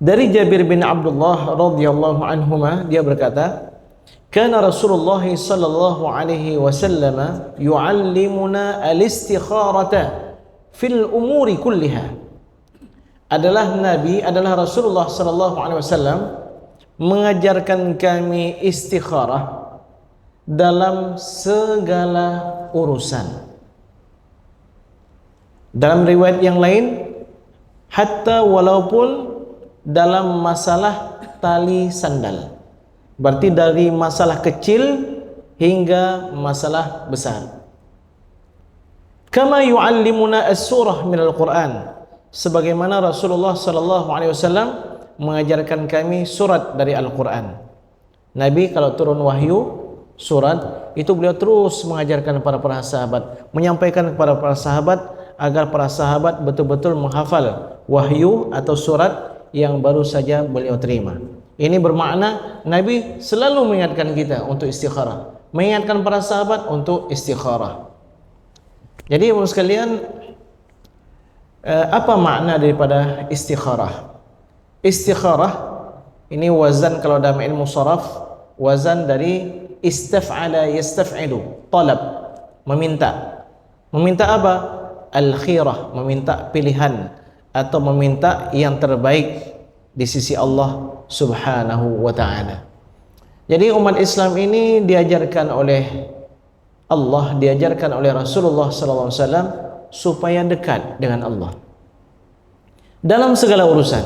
Dari Jabir bin Abdullah radhiyallahu anhuma, dia berkata, "Kana Rasulullah sallallahu alaihi wasallam yu'allimuna al-istikharata fil umuri kulliha." Adalah Rasulullah sallallahu alaihi wasallam mengajarkan kami istikharah dalam segala urusan. Dalam riwayat yang lain, hatta walaupun dalam masalah tali sandal. Berarti dari masalah kecil hingga masalah besar. Kama yu'allimuna as-surah minal Qur'an, sebagaimana Rasulullah sallallahu alaihi wasallam mengajarkan kami surat dari Al-Qur'an. Nabi kalau turun wahyu surat itu, beliau terus mengajarkan para sahabat, menyampaikan kepada para sahabat agar para sahabat betul-betul menghafal wahyu atau surat yang baru saja beliau terima. Ini bermakna Nabi selalu mengingatkan kita untuk istikharah, mengingatkan para sahabat untuk istikharah. Jadi ibu sekalian, apa makna daripada istikharah? Istikharah ini wazan, kalau dalam ilmu sharaf, wazan dari istaf'ala yastaf'ilu, talab, meminta. Meminta apa? Al-khirah, meminta pilihan atau meminta yang terbaik di sisi Allah Subhanahu wa ta'ala. Jadi umat Islam ini diajarkan oleh Allah, diajarkan oleh Rasulullah sallallahu alaihi wasallam supaya dekat dengan Allah dalam segala urusan.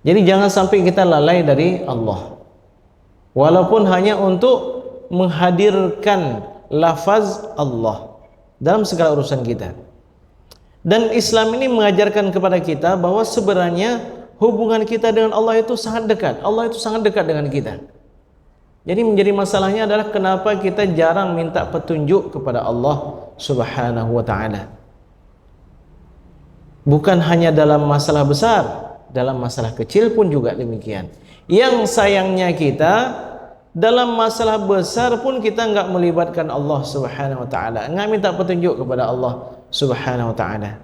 Jadi jangan sampai kita lalai dari Allah, walaupun hanya untuk menghadirkan lafaz Allah dalam segala urusan kita. Dan Islam ini mengajarkan kepada kita bahwa sebenarnya hubungan kita dengan Allah itu sangat dekat. Allah itu sangat dekat dengan kita. Jadi menjadi masalahnya adalah kenapa kita jarang minta petunjuk kepada Allah Subhanahu wa ta'ala. Bukan hanya dalam masalah besar, dalam masalah kecil pun juga demikian. Yang sayangnya kita, dalam masalah besar pun kita enggak melibatkan Allah Subhanahu wa ta'ala, enggak minta petunjuk kepada Allah Subhanahu wa ta'ala,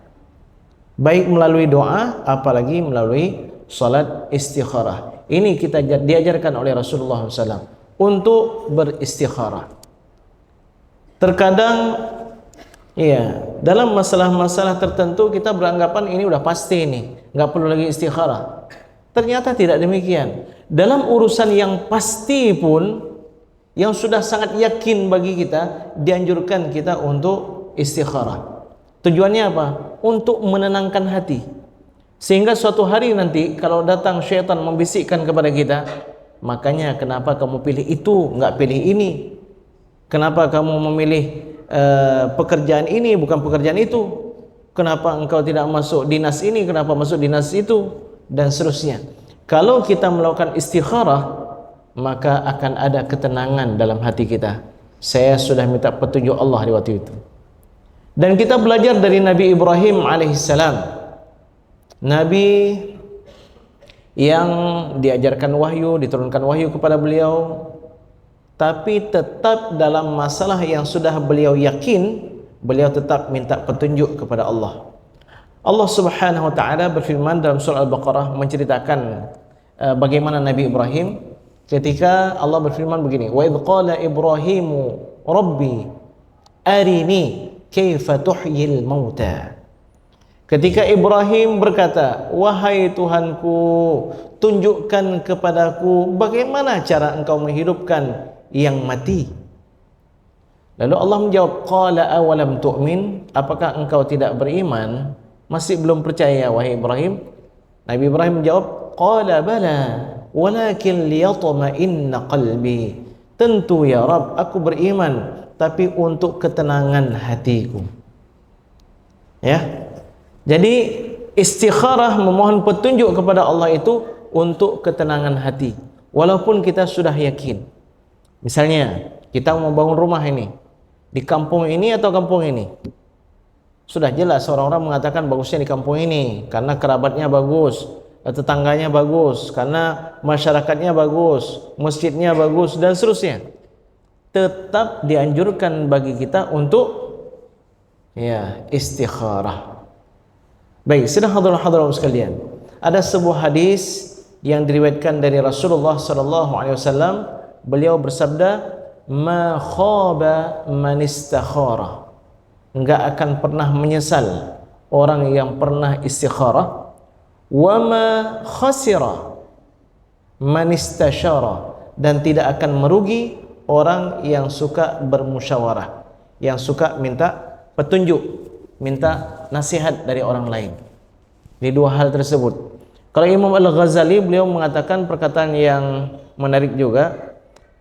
baik melalui doa apalagi melalui salat istikharah. Ini kita diajarkan oleh Rasulullah SAW untuk beristikharah. Terkadang dalam masalah-masalah tertentu kita beranggapan ini udah pasti nih, enggak perlu lagi istikharah. Ternyata tidak demikian. Dalam urusan yang pasti pun, yang sudah sangat yakin bagi kita, dianjurkan kita untuk istikharah. Tujuannya apa? Untuk menenangkan hati, sehingga suatu hari nanti kalau datang syaitan membisikkan kepada kita, makanya kenapa kamu pilih itu, enggak pilih ini? Kenapa kamu memilih pekerjaan ini bukan pekerjaan itu? Kenapa engkau tidak masuk dinas ini, kenapa masuk dinas itu? Dan seterusnya. Kalau kita melakukan istikharah, maka akan ada ketenangan dalam hati kita. Saya sudah minta petunjuk Allah di waktu itu. Dan kita belajar dari Nabi Ibrahim alaihissalam, Nabi yang diajarkan wahyu, diturunkan wahyu kepada beliau, tapi tetap dalam masalah yang sudah beliau yakin, beliau tetap minta petunjuk kepada Allah. Allah Subhanahu wa ta'ala berfirman dalam surah Al-Baqarah menceritakan bagaimana Nabi Ibrahim ketika Allah berfirman begini, wa idh qala Ibrahimu rabbi arini kaifa tuhyil mauta. Ketika Ibrahim berkata, wahai Tuhanku, tunjukkan kepadaku bagaimana cara engkau menghidupkan yang mati. Lalu Allah menjawab, qala awalam tu'min, apakah engkau tidak beriman? Masih belum percaya wahai Ibrahim? Nabi Ibrahim menjawab, qala bala walakin liyatma'inna qalbi. Tentu ya Rabb, aku beriman, tapi untuk ketenangan hatiku. Ya. Jadi istikharah, memohon petunjuk kepada Allah itu untuk ketenangan hati, walaupun kita sudah yakin. Misalnya kita mau bangun rumah ini di kampung ini atau kampung ini, sudah jelas orang-orang mengatakan bagusnya di kampung ini karena kerabatnya bagus, tetangganya bagus, karena masyarakatnya bagus, masjidnya bagus, dan seterusnya. Tetap dianjurkan bagi kita untuk istikharah. Baik, sedang hadirin sekalian, Ada sebuah hadis yang diriwayatkan dari Rasulullah sallallahu alaihi wasallam, beliau bersabda, "Ma khaba man istakhara." Enggak akan pernah menyesal orang yang pernah istikharah. Wa ma khasira man istasyara, dan tidak akan merugi orang yang suka bermusyawarah, yang suka minta petunjuk, minta nasihat dari orang lain. Di dua hal tersebut. Kalau Imam Al-Ghazali, beliau mengatakan perkataan yang menarik juga.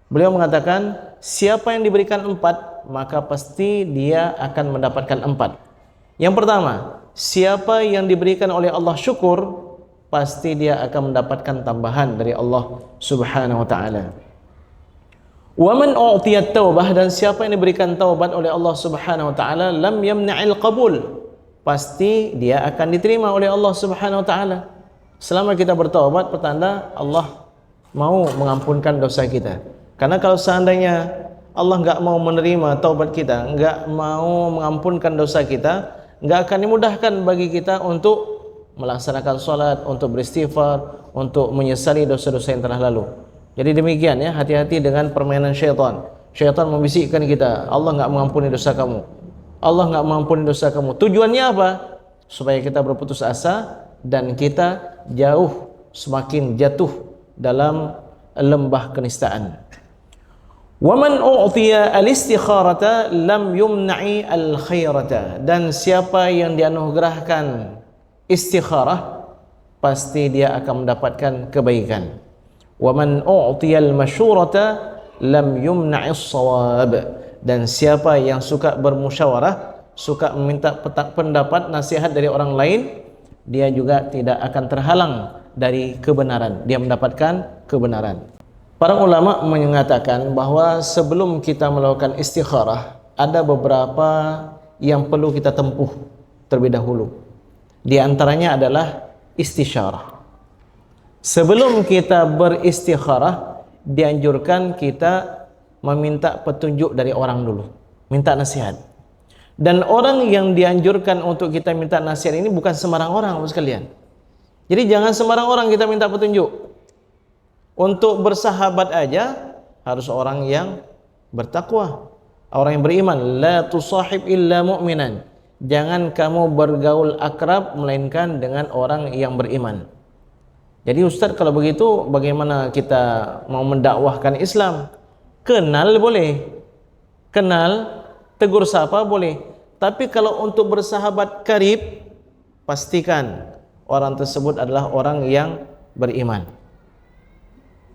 Beliau mengatakan, siapa yang diberikan 4, maka pasti dia akan mendapatkan 4. Yang pertama, siapa yang diberikan oleh Allah syukur, pasti dia akan mendapatkan tambahan dari Allah Subhanahu wa taala. Wa man u'tiyat taubah, dan siapa yang diberikan taubat oleh Allah Subhanahu wa taala, lam yamna'il qabul, pasti dia akan diterima oleh Allah Subhanahu wa taala. Selama kita bertaubat, pertanda Allah mau mengampunkan dosa kita. Karena kalau seandainya Allah enggak mau menerima taubat kita, enggak mau mengampunkan dosa kita, enggak akan dimudahkan bagi kita untuk melaksanakan salat, untuk beristighfar, untuk menyesali dosa-dosa yang telah lalu. Jadi demikian ya, hati-hati dengan permainan syaitan. Syaitan membisikkan kita, Allah enggak mengampuni dosa kamu, Allah enggak mengampuni dosa kamu. Tujuannya apa? Supaya kita berputus asa dan kita jauh, semakin jatuh dalam lembah kenistaan. Wa man u'tiya al-istikharata lam yumna'i al-khairata, dan siapa yang dianugerahkan istikharah, pasti dia akan mendapatkan kebaikan. Wa man u'tiya al-masyurata lam yumna'i as-shawab, dan siapa yang suka bermusyawarah, suka meminta pendapat, nasihat dari orang lain, dia juga tidak akan terhalang dari kebenaran, dia mendapatkan kebenaran. Para ulama mengatakan bahwa sebelum kita melakukan istikharah, ada beberapa yang perlu kita tempuh terlebih dahulu. Di antaranya adalah istisyarah. Sebelum kita beristikharah, dianjurkan kita meminta petunjuk dari orang dulu, minta nasihat. Dan orang yang dianjurkan untuk kita minta nasihat ini bukan sembarang orang, Bapak sekalian. Jadi jangan sembarang orang kita minta petunjuk. Untuk bersahabat aja harus orang yang bertakwa, orang yang beriman. La tusahib illa mu'minan. Jangan kamu bergaul akrab melainkan dengan orang yang beriman. Jadi Ustaz, kalau begitu bagaimana kita mau mendakwahkan Islam? Kenal boleh, kenal, tegur sapa boleh. Tapi kalau untuk bersahabat karib, pastikan orang tersebut adalah orang yang beriman.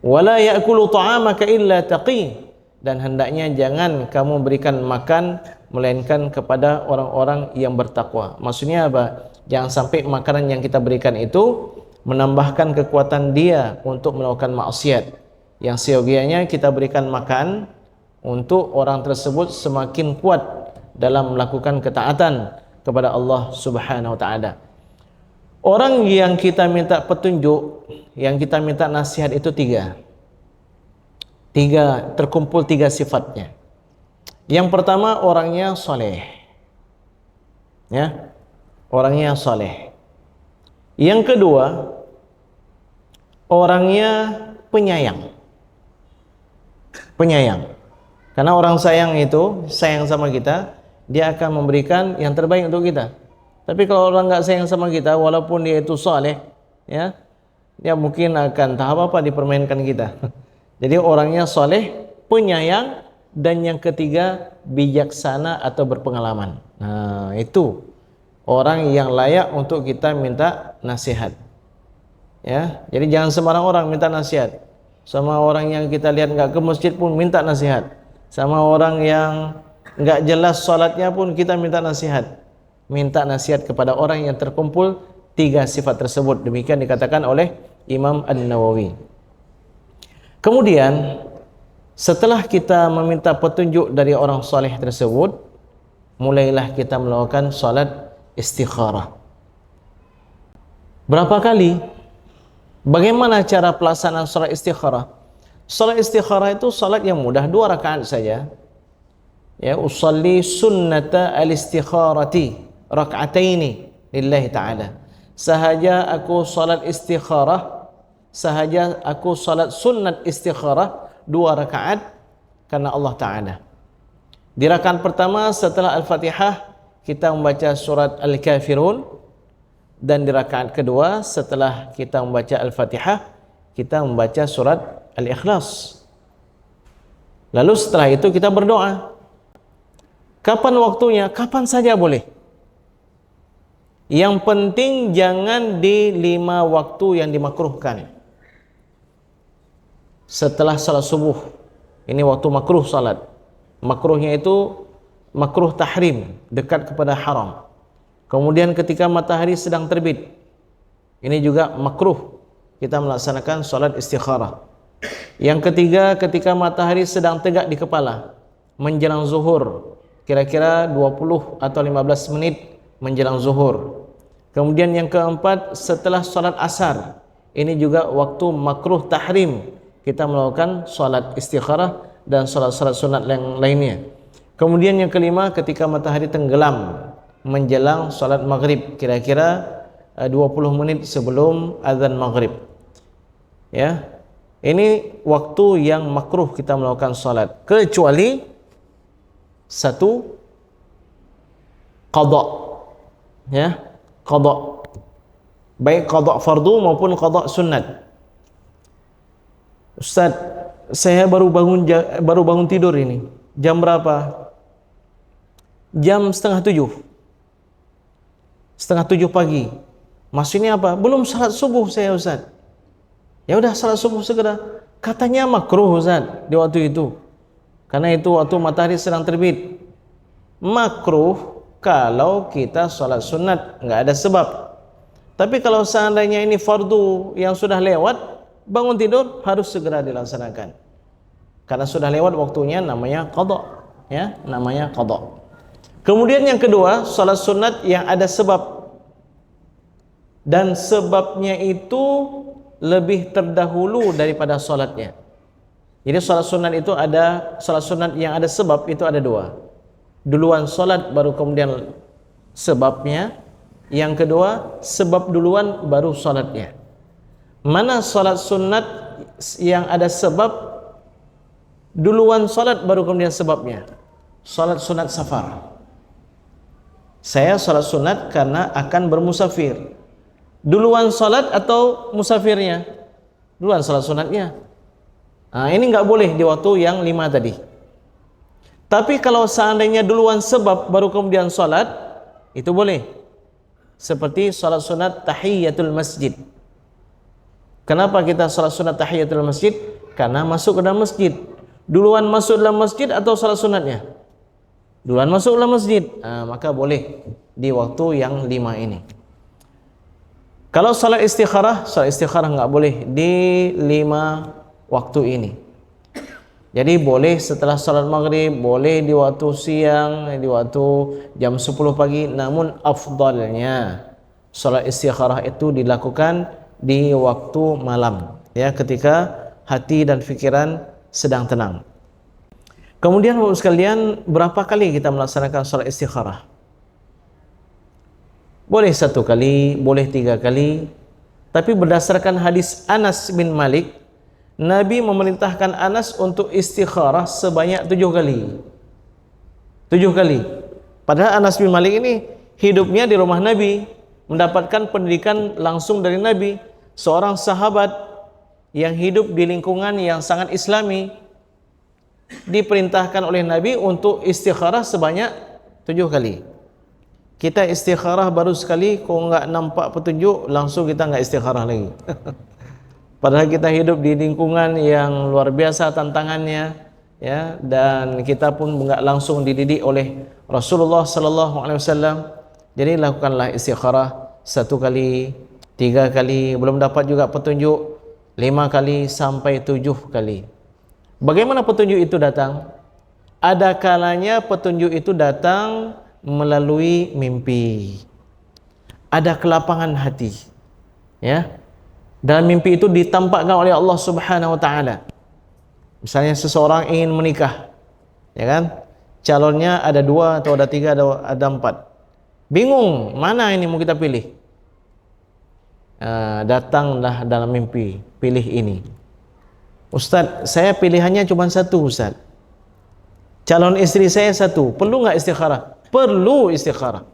Wala ya'kulu ta'amaka illa taqi, dan hendaknya jangan kamu berikan makan melainkan kepada orang-orang yang bertakwa. Maksudnya apa? Jangan sampai makanan yang kita berikan itu menambahkan kekuatan dia untuk melakukan maksiat. Yang seyogianya kita berikan makan untuk orang tersebut semakin kuat dalam melakukan ketaatan kepada Allah Subhanahu wa taala. Orang yang kita minta petunjuk, yang kita minta nasihat itu terkumpul tiga sifatnya. Yang pertama, orangnya soleh, ya, orangnya soleh. Yang kedua, orangnya penyayang, karena orang sayang itu sayang sama kita, dia akan memberikan yang terbaik untuk kita. Tapi kalau orang nggak sayang sama kita, walaupun dia itu soleh, ya, dia mungkin akan tahap apa dipermainkan kita. Jadi orangnya soleh, penyayang, dan yang ketiga bijaksana atau berpengalaman. Nah, itu orang yang layak untuk kita minta nasihat. Ya, jadi jangan sembarang orang minta nasihat. Sama orang yang kita lihat nggak ke masjid pun minta nasihat. Sama orang yang nggak jelas salatnya pun kita minta nasihat. Minta nasihat kepada orang yang terkumpul tiga sifat tersebut. Demikian dikatakan oleh Imam An-Nawawi. Kemudian setelah kita meminta petunjuk dari orang soleh tersebut, mulailah kita melakukan salat istikharah. Berapa kali? Bagaimana cara pelaksanaan salat istikharah? Salat istikharah itu salat yang mudah, 2 rakaat saja. Ya, usalli sunnata al-istikharati rak'ataini lillahi ta'ala. sahaja aku salat istikharah, sahaja aku salat sunnat istikharah 2 rakaat karena Allah Ta'ala. Di rakaat pertama setelah Al-Fatihah kita membaca surat Al-Kafirun, dan di rakaat kedua setelah kita membaca Al-Fatihah kita membaca surat Al-Ikhlas. Lalu setelah itu kita berdoa. Kapan waktunya? Kapan saja boleh. Yang penting jangan di 5 waktu yang dimakruhkan. Setelah salat subuh, ini waktu makruh salat. Makruhnya itu makruh tahrim, dekat kepada haram. Kemudian ketika matahari sedang terbit, ini juga makruh kita melaksanakan salat istikharah. Yang ketiga, ketika matahari sedang tegak di kepala, menjelang zuhur, kira-kira 20 atau 15 menit menjelang zuhur. Kemudian yang keempat, setelah salat asar, ini juga waktu makruh tahrim kita melakukan salat istikharah dan salat-salat sunat yang lainnya. Kemudian yang kelima, ketika matahari tenggelam menjelang salat maghrib, kira-kira 20 menit sebelum azan maghrib. Ya, ini waktu yang makruh kita melakukan salat, kecuali satu, qada. Ya, qada, baik qada fardu maupun qada sunat. Ustaz, saya baru bangun tidur ini. Jam berapa? Jam setengah 7. Setengah 7 pagi. Maksudnya apa? Belum salat subuh saya, Ustaz. Ya udah salat subuh segera. Katanya makruh, Ustaz, di waktu itu. Karena itu waktu matahari sedang terbit. Makruh kalau kita salat sunat, enggak ada sebab. Tapi kalau seandainya ini fardu yang sudah lewat, bangun tidur harus segera dilaksanakan. Karena sudah lewat waktunya, namanya qada, ya, namanya qada. Kemudian yang kedua, salat sunat yang ada sebab, dan sebabnya itu lebih terdahulu daripada salatnya. Jadi salat sunat itu ada, salat sunat yang ada sebab itu ada 2. Duluan salat baru kemudian sebabnya. Yang kedua, sebab duluan baru salatnya. Mana salat sunat yang ada sebab duluan salat baru kemudian sebabnya? Salat sunat safar. Saya salat sunat karena akan bermusafir. Duluan salat atau musafirnya? Duluan salat sunatnya. Nah, ini enggak boleh di waktu yang 5 tadi. Tapi kalau seandainya duluan sebab baru kemudian salat, itu boleh. Seperti salat sunat tahiyatul masjid. Kenapa kita salat sunat tahiyatul masjid? Karena masuk ke dalam masjid. Duluan masuk dalam masjid atau salat sunatnya? Duluan masuk dalam masjid. Maka boleh di waktu yang 5 ini. Kalau salat istikharah enggak boleh di 5 waktu ini. Jadi boleh setelah salat maghrib, boleh di waktu siang, di waktu jam 10 pagi, namun afdalnya salat istikharah itu dilakukan di waktu malam, ya, ketika hati dan pikiran sedang tenang. Kemudian Bapak sekalian, berapa kali kita melaksanakan salat istikharah? Boleh 1 kali, boleh 3 kali. Tapi berdasarkan hadis Anas bin Malik, Nabi memerintahkan Anas untuk istikharah sebanyak 7 kali. 7 kali. Padahal Anas bin Malik ini hidupnya di rumah Nabi, mendapatkan pendidikan langsung dari Nabi, seorang sahabat yang hidup di lingkungan yang sangat islami, diperintahkan oleh Nabi untuk istikharah sebanyak 7 kali. Kita istikharah baru sekali, kalau enggak nampak petunjuk langsung kita enggak istikharah lagi. Padahal kita hidup di lingkungan yang luar biasa tantangannya, ya, dan kita pun enggak langsung dididik oleh Rasulullah sallallahu alaihi wasallam. Jadi lakukanlah istikharah 1 kali, 3 kali, belum dapat juga petunjuk 5 kali sampai 7 kali. Bagaimana petunjuk itu datang? Ada kalanya petunjuk itu datang melalui mimpi. Ada kelapangan hati, ya. Dalam mimpi itu ditampakkan oleh Allah Subhanahu wa taala. Misalnya seseorang ingin menikah, ya kan? Calonnya ada 2 atau ada 3 ada 4. Bingung, mana ini mau kita pilih? datanglah dalam mimpi, pilih ini. Ustaz, saya pilihannya cuma satu Ustaz. Calon istri saya satu, perlu nggak istikharah? Perlu istikharah.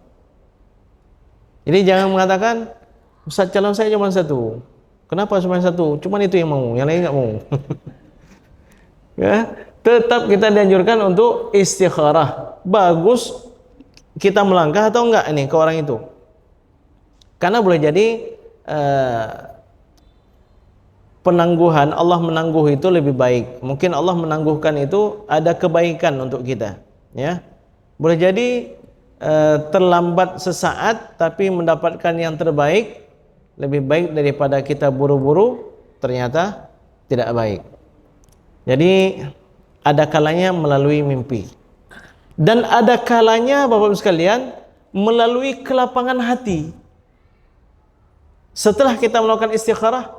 Jadi jangan mengatakan, Ustaz calon saya cuma satu. Kenapa cuma satu? Cuma itu yang mau, yang lain nggak mau. Ya, tetap kita dianjurkan untuk istikharah. Bagus kita melangkah atau enggak ini ke orang itu. Karena boleh jadi penangguhan, Allah menangguh itu lebih baik. Mungkin Allah menangguhkan itu ada kebaikan untuk kita, ya. Boleh jadi terlambat sesaat tapi mendapatkan yang terbaik lebih baik daripada kita buru-buru ternyata tidak baik. Jadi ada kalanya melalui mimpi dan ada kalanya Bapak-Ibu sekalian melalui kelapangan hati. Setelah kita melakukan istikharah,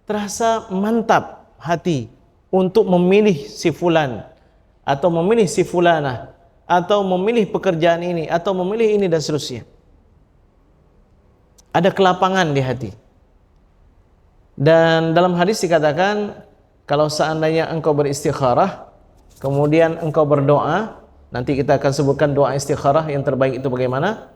terasa mantap hati untuk memilih si fulan atau memilih si fulanah atau memilih pekerjaan ini atau memilih ini dan seterusnya. Ada kelapangan di hati. Dan dalam hadis dikatakan, kalau seandainya engkau beristikharah kemudian engkau berdoa, nanti kita akan sebutkan doa istikharah yang terbaik itu bagaimana.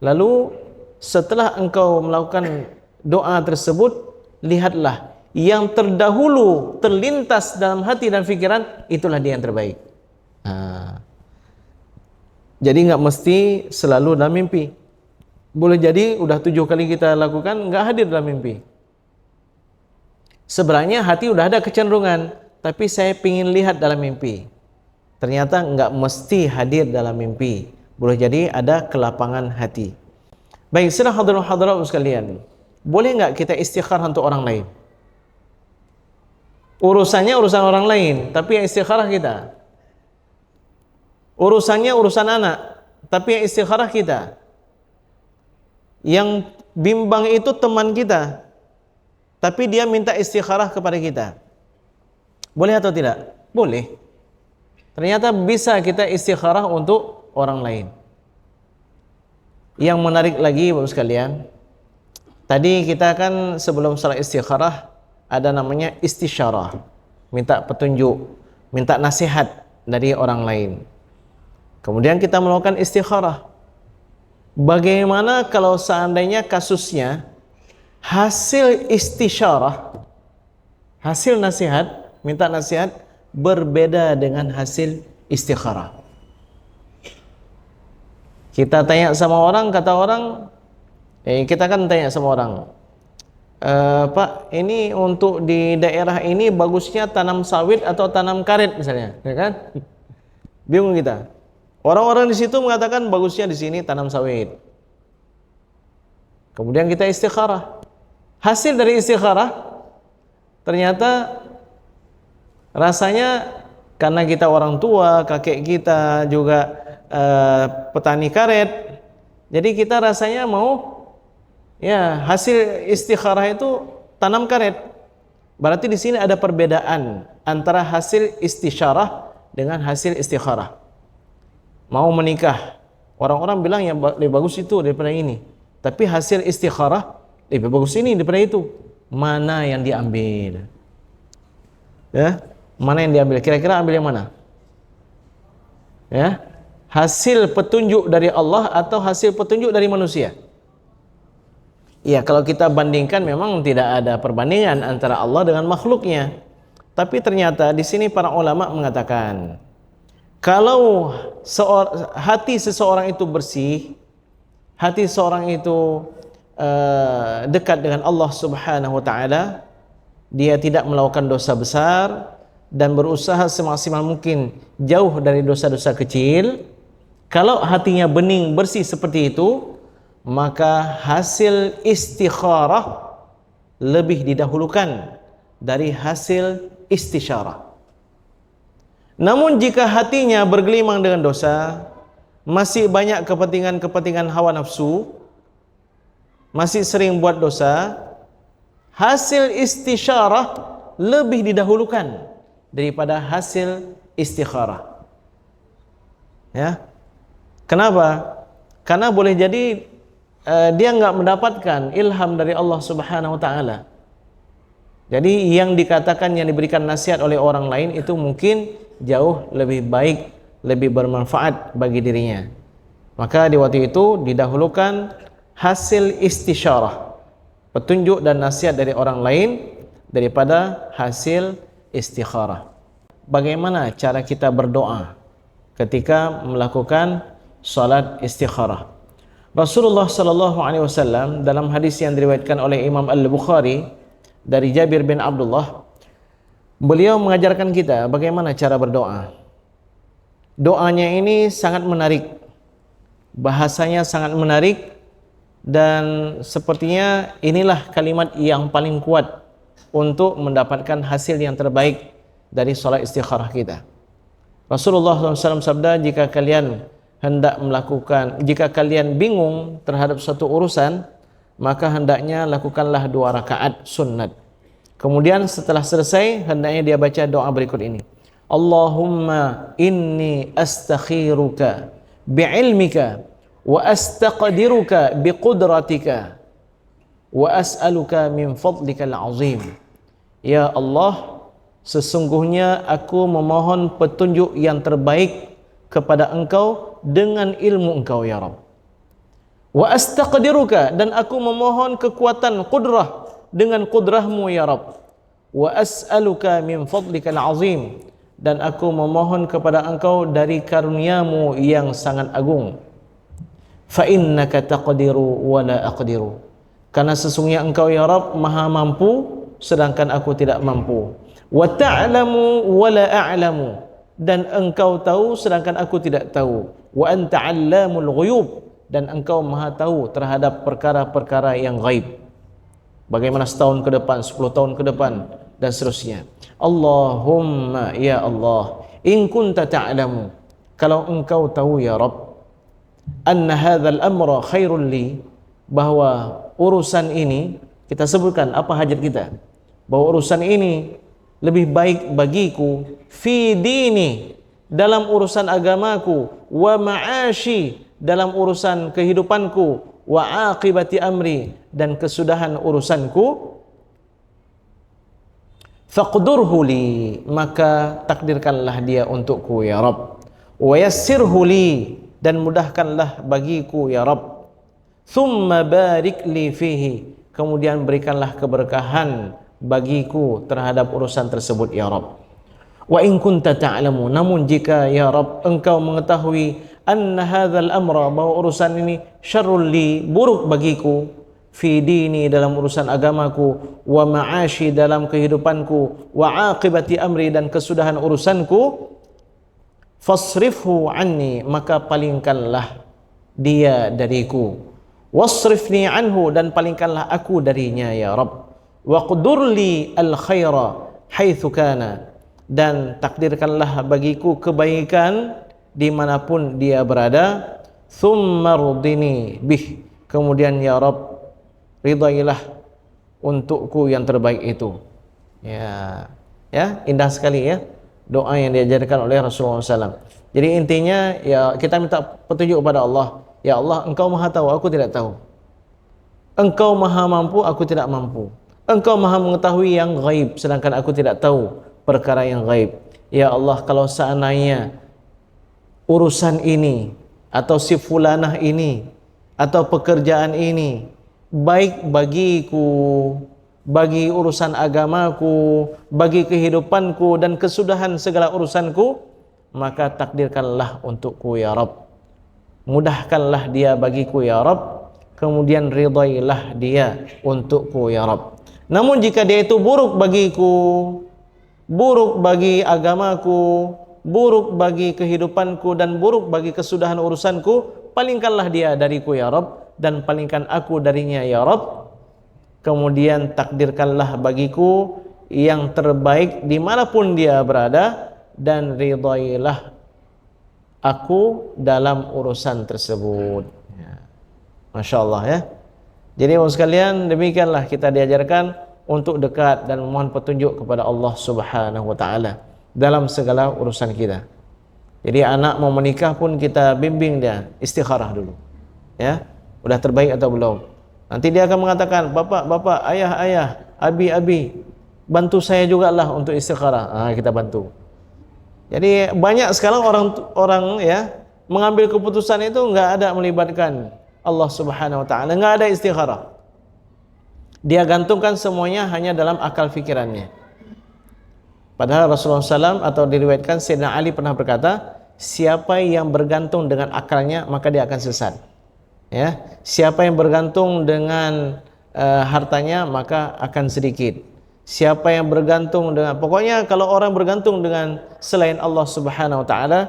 Lalu setelah engkau melakukan doa tersebut, lihatlah yang terdahulu terlintas dalam hati dan pikiran, itulah dia yang terbaik. Jadi nggak mesti selalu dalam mimpi. Boleh jadi udah 7 kali kita lakukan nggak hadir dalam mimpi. Sebenarnya hati udah ada kecenderungan, tapi saya pingin lihat dalam mimpi. Ternyata nggak mesti hadir dalam mimpi. Boleh jadi ada kelapangan hati. Baik, sedang hadirin sekalian, boleh nggak kita istikharah untuk orang lain? Urusannya urusan orang lain, tapi yang istikharah kita. Urusannya urusan anak, tapi yang istikharah kita. Yang bimbang itu teman kita, tapi dia minta istikharah kepada kita. Boleh atau tidak? Boleh. Ternyata bisa kita istikharah untuk orang lain. Yang menarik lagi Bapak sekalian, tadi kita kan sebelum salat istikharah ada namanya istisyarah, minta petunjuk, minta nasihat dari orang lain. Kemudian kita melakukan istikharah. Bagaimana kalau seandainya kasusnya hasil istisyarah, hasil nasihat, minta nasihat berbeda dengan hasil istikharah? Kita tanya sama orang, kata orang, kita kan tanya sama orang, Pak, ini untuk di daerah ini bagusnya tanam sawit atau tanam karet misalnya, ya kan? Bingung kita. Orang-orang di situ mengatakan bagusnya di sini tanam sawit. Kemudian kita istikharah. Hasil dari istikharah ternyata rasanya karena kita orang tua, kakek kita juga petani karet, jadi kita rasanya mau ya hasil istikharah itu tanam karet. Berarti di sini ada perbedaan antara hasil istisyarah dengan hasil istikharah. Mau menikah, orang-orang bilang yang lebih bagus itu daripada ini, tapi hasil istikharah lebih bagus ini daripada itu. Mana yang diambil? Ya, mana yang diambil? Kira-kira ambil yang mana? Ya, hasil petunjuk dari Allah atau hasil petunjuk dari manusia? Ya, kalau kita bandingkan memang tidak ada perbandingan antara Allah dengan makhluknya. Tapi ternyata di sini para ulama mengatakan, kalau hati seseorang itu bersih, hati seorang itu dekat dengan Allah Subhanahu wa taala, dia tidak melakukan dosa besar dan berusaha semaksimal mungkin jauh dari dosa-dosa kecil. Kalau hatinya bening, bersih seperti itu, maka hasil istikharah lebih didahulukan dari hasil istisyarah. Namun jika hatinya bergelimang dengan dosa, masih banyak kepentingan-kepentingan hawa nafsu, masih sering buat dosa, hasil istisyarah lebih didahulukan daripada hasil istikharah. Ya. Kenapa? Karena boleh jadi dia nggak mendapatkan ilham dari Allah Subhanahu wa taala. Jadi yang dikatakan, yang diberikan nasihat oleh orang lain itu mungkin jauh lebih baik, lebih bermanfaat bagi dirinya. Maka di waktu itu didahulukan hasil istisyarah, petunjuk dan nasihat dari orang lain daripada hasil istikharah. Bagaimana cara kita berdoa ketika melakukan salat istikharah? Rasulullah sallallahu alaihi wasallam dalam hadis yang diriwayatkan oleh Imam Al-Bukhari dari Jabir bin Abdullah, beliau mengajarkan kita bagaimana cara berdoa. Doanya ini sangat menarik, bahasanya sangat menarik, dan sepertinya inilah kalimat yang paling kuat untuk mendapatkan hasil yang terbaik dari salat istikharah kita. Rasulullah SAW sabda, jika kalian bingung terhadap suatu urusan, maka hendaknya lakukanlah 2 rakaat sunnat. Kemudian setelah selesai, hendaknya dia baca doa berikut ini. Allahumma inni astakhiruka bi'ilmika wa astaqdiruka biqudratika wa as'aluka min fadlikal azim. Ya Allah, sesungguhnya aku memohon petunjuk yang terbaik kepada Engkau dengan ilmu Engkau ya Rabb. Wa astaqdiruka, dan aku memohon kekuatan qudrah dengan qudrahmu ya Rabb. Wa as'aluka min fadlikal azim, dan aku memohon kepada Engkau dari karuniamu yang sangat agung. Fa innaka taqdiru wa la aqdiru, karena sesungguhnya Engkau ya Rabb maha mampu sedangkan aku tidak mampu. Wa ta'lamu wa la a'lamu, dan Engkau tahu sedangkan aku tidak tahu. Wa anta 'allamul ghuyub, dan Engkau maha tahu terhadap perkara-perkara yang gaib. Bagaimana setahun ke depan, 10 tahun ke depan, dan seterusnya. Allahumma ya Allah, in kunta ta'lamu, kalau Engkau tahu ya Rabb, anna hadzal amra khairul li, bahwa urusan ini, kita sebutkan apa hajat kita, bahwa urusan ini lebih baik bagiku, fi dini, dalam urusan agamaku, wa ma'ashi, dalam urusan kehidupanku, wa aqibati amri, dan kesudahan urusanku. Faqdurhu li, maka takdirkanlah dia untukku ya Rabb. Wa yassirhu li, dan mudahkanlah bagiku ya Rabb. Thumma barik li fihi, kemudian berikanlah keberkahan bagiku terhadap urusan tersebut ya Rabb. Wa in kunta ta'lamu, namun jika ya Rabb Engkau mengetahui anna hadzal amra, bahwa urusan ini syarrul li, buruk bagiku, fi dini, dalam urusan agamaku, wa ma'ashi, dalam kehidupanku, wa aqibati amri, dan kesudahan urusanku, fasrifhu anni, maka palingkanlah dia dariku, wasrifni anhu, dan palingkanlah aku darinya ya Rabb. Wa qudurli al khaira haitsu kana, dan takdirkanlah bagiku kebaikan dimanapun dia berada. Thumma rudini bih, kemudian ya Rabb ridailah untukku yang terbaik itu. Ya, indah sekali ya doa yang diajarkan oleh Rasulullah SAW. Jadi intinya ya, kita minta petunjuk kepada Allah. Ya Allah, Engkau maha tahu, aku tidak tahu. Engkau maha mampu, aku tidak mampu. Engkau maha mengetahui yang gaib, sedangkan aku tidak tahu perkara yang gaib. Ya Allah, kalau seandainya urusan ini, atau si fulanah ini, atau pekerjaan ini baik bagiku, bagi urusan agamaku, bagi kehidupanku, dan kesudahan segala urusanku, maka takdirkanlah untukku ya Rabb. Mudahkanlah dia bagiku ya Rabb, kemudian ridailah dia untukku ya Rabb. Namun jika dia itu buruk bagiku, buruk bagi agamaku, buruk bagi kehidupanku, dan buruk bagi kesudahan urusanku, palingkanlah dia dariku ya Rabb, dan palingkan aku darinya ya Rabb. Kemudian takdirkanlah bagiku yang terbaik dimanapun dia berada, dan ridailah aku dalam urusan tersebut. Masya Allah ya. Jadi ibu sekalian, demikianlah kita diajarkan untuk dekat dan memohon petunjuk kepada Allah Subhanahu wa taala dalam segala urusan kita. Jadi anak mau menikah pun kita bimbing dia istikharah dulu. Ya. udah terbaik atau belum. Nanti dia akan mengatakan, bapak, ayah, abi, bantu saya juga lah untuk istikharah. Kita bantu. Jadi banyak sekarang orang ya mengambil keputusan itu nggak ada melibatkan Allah Subhanahu Wa Taala, nggak ada istikharah. Dia gantungkan semuanya hanya dalam akal fikirannya. Padahal Rasulullah SAW atau diriwayatkan Sayyidina Ali pernah berkata, siapa yang bergantung dengan akalnya maka dia akan sesat. Ya, siapa yang bergantung dengan hartanya maka akan sedikit. Siapa yang bergantung dengan, pokoknya kalau orang bergantung dengan selain Allah Subhanahu Wa Taala,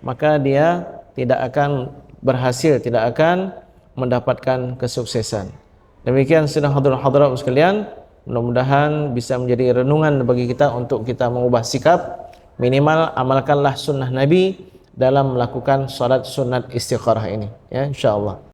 maka dia tidak akan berhasil, tidak akan mendapatkan kesuksesan. Demikian sidang hadirin sekalian, mudah-mudahan bisa menjadi renungan bagi kita untuk kita mengubah sikap. Minimal amalkanlah sunnah Nabi dalam melakukan salat sunat istikharah ini, ya, insyaallah.